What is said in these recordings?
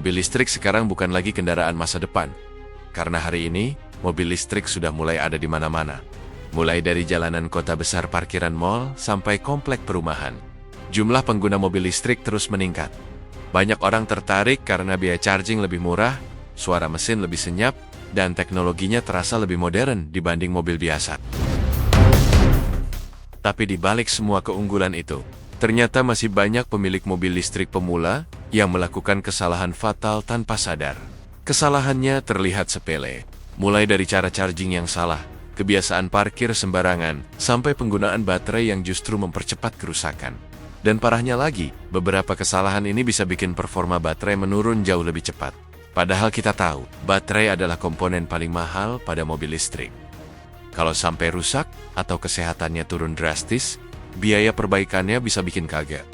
mobil listrik sekarang bukan lagi kendaraan masa depan. Karena hari ini, mobil listrik sudah mulai ada di mana-mana. Mulai dari jalanan kota besar, parkiran mal, sampai komplek perumahan. Jumlah pengguna mobil listrik terus meningkat. Banyak orang tertarik karena biaya charging lebih murah, suara mesin lebih senyap, dan teknologinya terasa lebih modern dibanding mobil biasa. Tapi di balik semua keunggulan itu, ternyata masih banyak pemilik mobil listrik pemula yang melakukan kesalahan fatal tanpa sadar. Kesalahannya terlihat sepele, mulai dari cara charging yang salah, kebiasaan parkir sembarangan, sampai penggunaan baterai yang justru mempercepat kerusakan. Dan parahnya lagi, beberapa kesalahan ini bisa bikin performa baterai menurun jauh lebih cepat. Padahal kita tahu, baterai adalah komponen paling mahal pada mobil listrik. Kalau sampai rusak atau kesehatannya turun drastis, biaya perbaikannya bisa bikin kaget.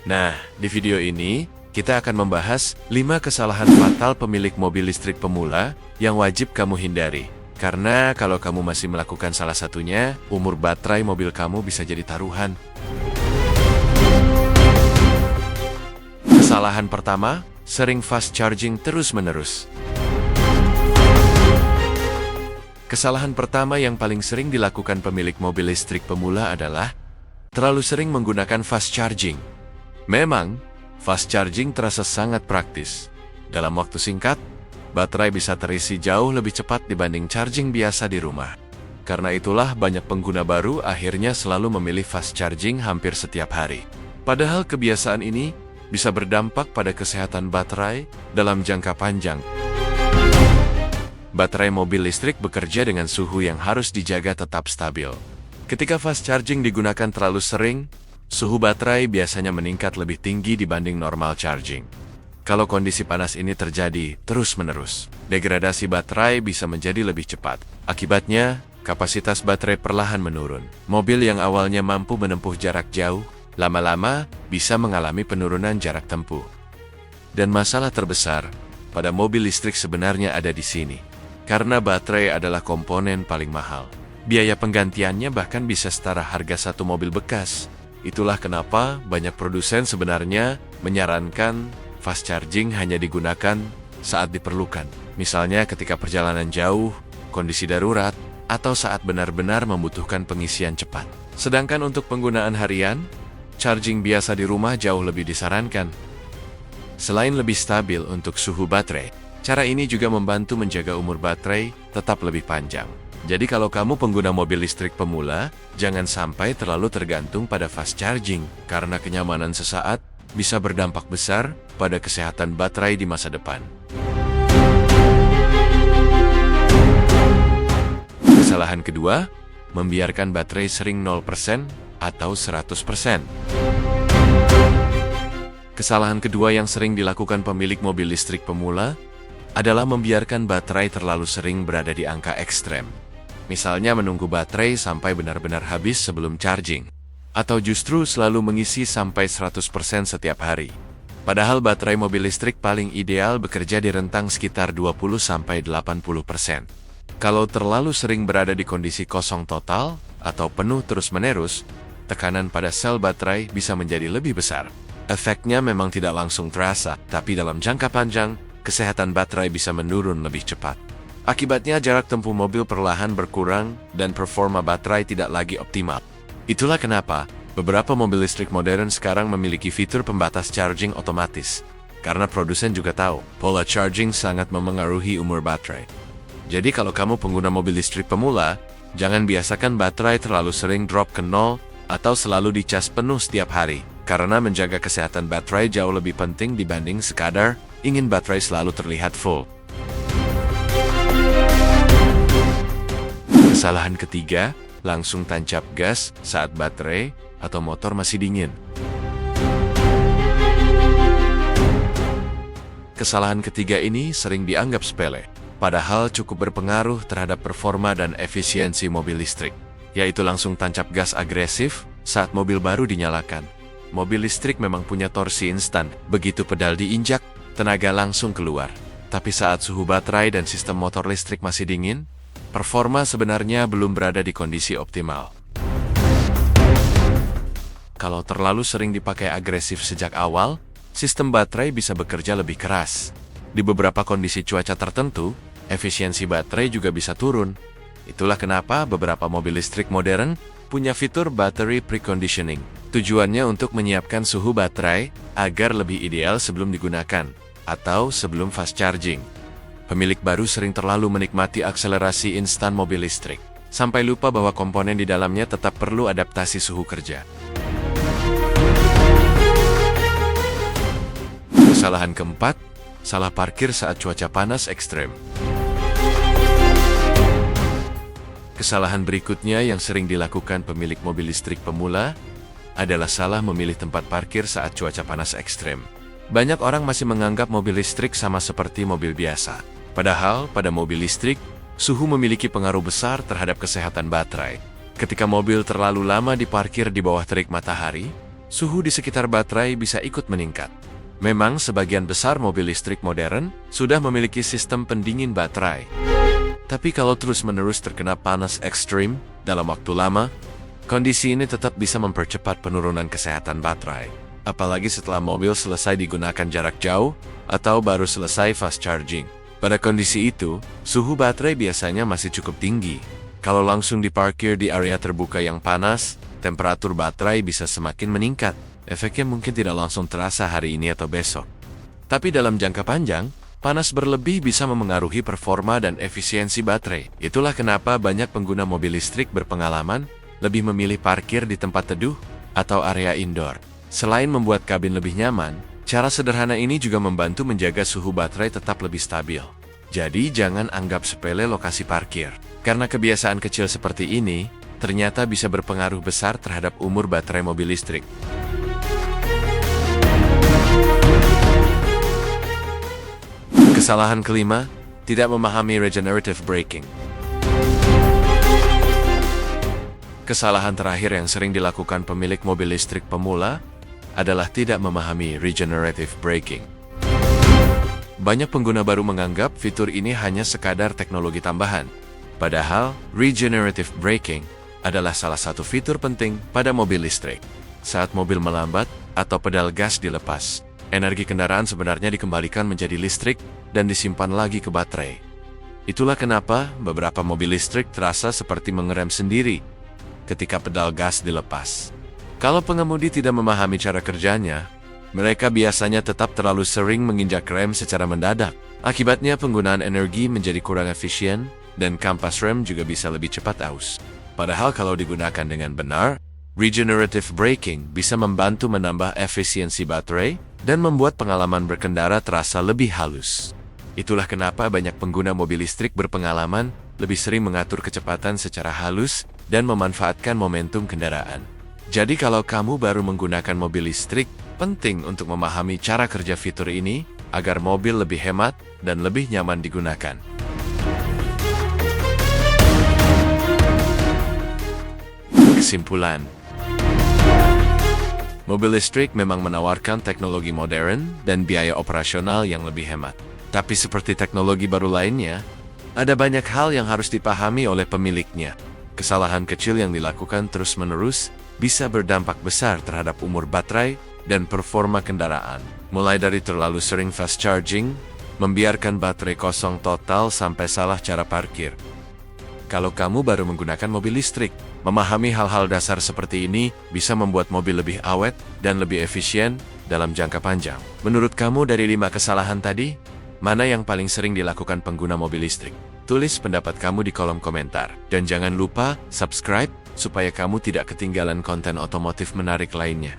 Nah, di video ini, kita akan membahas 5 kesalahan fatal pemilik mobil listrik pemula yang wajib kamu hindari. Karena kalau kamu masih melakukan salah satunya, umur baterai mobil kamu bisa jadi taruhan. Kesalahan pertama, sering fast charging terus-menerus. Kesalahan pertama yang paling sering dilakukan pemilik mobil listrik pemula adalah terlalu sering menggunakan fast charging. Memang, fast charging terasa sangat praktis. Dalam waktu singkat, baterai bisa terisi jauh lebih cepat dibanding charging biasa di rumah. Karena itulah banyak pengguna baru akhirnya selalu memilih fast charging hampir setiap hari. Padahal kebiasaan ini bisa berdampak pada kesehatan baterai dalam jangka panjang. Baterai mobil listrik bekerja dengan suhu yang harus dijaga tetap stabil. Ketika fast charging digunakan terlalu sering, suhu baterai biasanya meningkat lebih tinggi dibanding normal charging. Kalau kondisi panas ini terjadi terus-menerus, degradasi baterai bisa menjadi lebih cepat. Akibatnya, kapasitas baterai perlahan menurun. Mobil yang awalnya mampu menempuh jarak jauh, lama-lama bisa mengalami penurunan jarak tempuh. Dan masalah terbesar pada mobil listrik sebenarnya ada di sini. Karena baterai adalah komponen paling mahal. Biaya penggantiannya bahkan bisa setara harga satu mobil bekas. Itulah kenapa banyak produsen sebenarnya menyarankan fast charging hanya digunakan saat diperlukan. Misalnya ketika perjalanan jauh, kondisi darurat, atau saat benar-benar membutuhkan pengisian cepat. Sedangkan untuk penggunaan harian, charging biasa di rumah jauh lebih disarankan. Selain lebih stabil untuk suhu baterai, cara ini juga membantu menjaga umur baterai tetap lebih panjang. Jadi kalau kamu pengguna mobil listrik pemula, jangan sampai terlalu tergantung pada fast charging, karena kenyamanan sesaat bisa berdampak besar pada kesehatan baterai di masa depan. Kesalahan kedua, membiarkan baterai sering 0% atau 100%. Kesalahan kedua yang sering dilakukan pemilik mobil listrik pemula adalah membiarkan baterai terlalu sering berada di angka ekstrem. Misalnya menunggu baterai sampai benar-benar habis sebelum charging. Atau justru selalu mengisi sampai 100% setiap hari. Padahal baterai mobil listrik paling ideal bekerja di rentang sekitar 20-80%. Kalau terlalu sering berada di kondisi kosong total atau penuh terus-menerus, tekanan pada sel baterai bisa menjadi lebih besar. Efeknya memang tidak langsung terasa, tapi dalam jangka panjang, kesehatan baterai bisa menurun lebih cepat. Akibatnya jarak tempuh mobil perlahan berkurang dan performa baterai tidak lagi optimal. Itulah kenapa beberapa mobil listrik modern sekarang memiliki fitur pembatas charging otomatis. Karena produsen juga tahu, pola charging sangat memengaruhi umur baterai. Jadi kalau kamu pengguna mobil listrik pemula, jangan biasakan baterai terlalu sering drop ke nol atau selalu dicas penuh setiap hari. Karena menjaga kesehatan baterai jauh lebih penting dibanding sekadar ingin baterai selalu terlihat full. Kesalahan ketiga, langsung tancap gas saat baterai atau motor masih dingin. Kesalahan ketiga ini sering dianggap sepele, padahal cukup berpengaruh terhadap performa dan efisiensi mobil listrik, yaitu langsung tancap gas agresif saat mobil baru dinyalakan. Mobil listrik memang punya torsi instan, begitu pedal diinjak, tenaga langsung keluar. Tapi saat suhu baterai dan sistem motor listrik masih dingin, performa sebenarnya belum berada di kondisi optimal. Kalau terlalu sering dipakai agresif sejak awal, sistem baterai bisa bekerja lebih keras. Di beberapa kondisi cuaca tertentu, efisiensi baterai juga bisa turun. Itulah kenapa beberapa mobil listrik modern punya fitur battery preconditioning. Tujuannya untuk menyiapkan suhu baterai agar lebih ideal sebelum digunakan atau sebelum fast charging. Pemilik baru sering terlalu menikmati akselerasi instan mobil listrik, sampai lupa bahwa komponen di dalamnya tetap perlu adaptasi suhu kerja. Kesalahan keempat, salah parkir saat cuaca panas ekstrem. Kesalahan berikutnya yang sering dilakukan pemilik mobil listrik pemula adalah salah memilih tempat parkir saat cuaca panas ekstrem. Banyak orang masih menganggap mobil listrik sama seperti mobil biasa. Padahal, pada mobil listrik, suhu memiliki pengaruh besar terhadap kesehatan baterai. Ketika mobil terlalu lama diparkir di bawah terik matahari, suhu di sekitar baterai bisa ikut meningkat. Memang sebagian besar mobil listrik modern sudah memiliki sistem pendingin baterai. Tapi kalau terus-menerus terkena panas ekstrim dalam waktu lama, kondisi ini tetap bisa mempercepat penurunan kesehatan baterai. Apalagi setelah mobil selesai digunakan jarak jauh atau baru selesai fast charging. Pada kondisi itu, suhu baterai biasanya masih cukup tinggi. Kalau langsung diparkir di area terbuka yang panas, temperatur baterai bisa semakin meningkat. Efeknya mungkin tidak langsung terasa hari ini atau besok. Tapi dalam jangka panjang, panas berlebih bisa memengaruhi performa dan efisiensi baterai. Itulah kenapa banyak pengguna mobil listrik berpengalaman lebih memilih parkir di tempat teduh atau area indoor. Selain membuat kabin lebih nyaman, cara sederhana ini juga membantu menjaga suhu baterai tetap lebih stabil. Jadi jangan anggap sepele lokasi parkir. Karena kebiasaan kecil seperti ini, ternyata bisa berpengaruh besar terhadap umur baterai mobil listrik. Kesalahan kelima, tidak memahami regenerative braking. Kesalahan terakhir yang sering dilakukan pemilik mobil listrik pemula adalah tidak memahami regenerative braking. Banyak pengguna baru menganggap fitur ini hanya sekadar teknologi tambahan. Padahal, regenerative braking adalah salah satu fitur penting pada mobil listrik. Saat mobil melambat atau pedal gas dilepas, energi kendaraan sebenarnya dikembalikan menjadi listrik dan disimpan lagi ke baterai. Itulah kenapa beberapa mobil listrik terasa seperti mengerem sendiri ketika pedal gas dilepas. Kalau pengemudi tidak memahami cara kerjanya, mereka biasanya tetap terlalu sering menginjak rem secara mendadak. Akibatnya penggunaan energi menjadi kurang efisien dan kampas rem juga bisa lebih cepat aus. Padahal kalau digunakan dengan benar, regenerative braking bisa membantu menambah efisiensi baterai dan membuat pengalaman berkendara terasa lebih halus. Itulah kenapa banyak pengguna mobil listrik berpengalaman lebih sering mengatur kecepatan secara halus dan memanfaatkan momentum kendaraan. Jadi kalau kamu baru menggunakan mobil listrik, penting untuk memahami cara kerja fitur ini agar mobil lebih hemat dan lebih nyaman digunakan. Kesimpulan, mobil listrik memang menawarkan teknologi modern dan biaya operasional yang lebih hemat. Tapi seperti teknologi baru lainnya, ada banyak hal yang harus dipahami oleh pemiliknya. Kesalahan kecil yang dilakukan terus-menerus bisa berdampak besar terhadap umur baterai dan performa kendaraan. Mulai dari terlalu sering fast charging, membiarkan baterai kosong total sampai salah cara parkir. Kalau kamu baru menggunakan mobil listrik, memahami hal-hal dasar seperti ini bisa membuat mobil lebih awet dan lebih efisien dalam jangka panjang. Menurut kamu dari 5 kesalahan tadi, mana yang paling sering dilakukan pengguna mobil listrik? Tulis pendapat kamu di kolom komentar. Dan jangan lupa subscribe supaya kamu tidak ketinggalan konten otomotif menarik lainnya.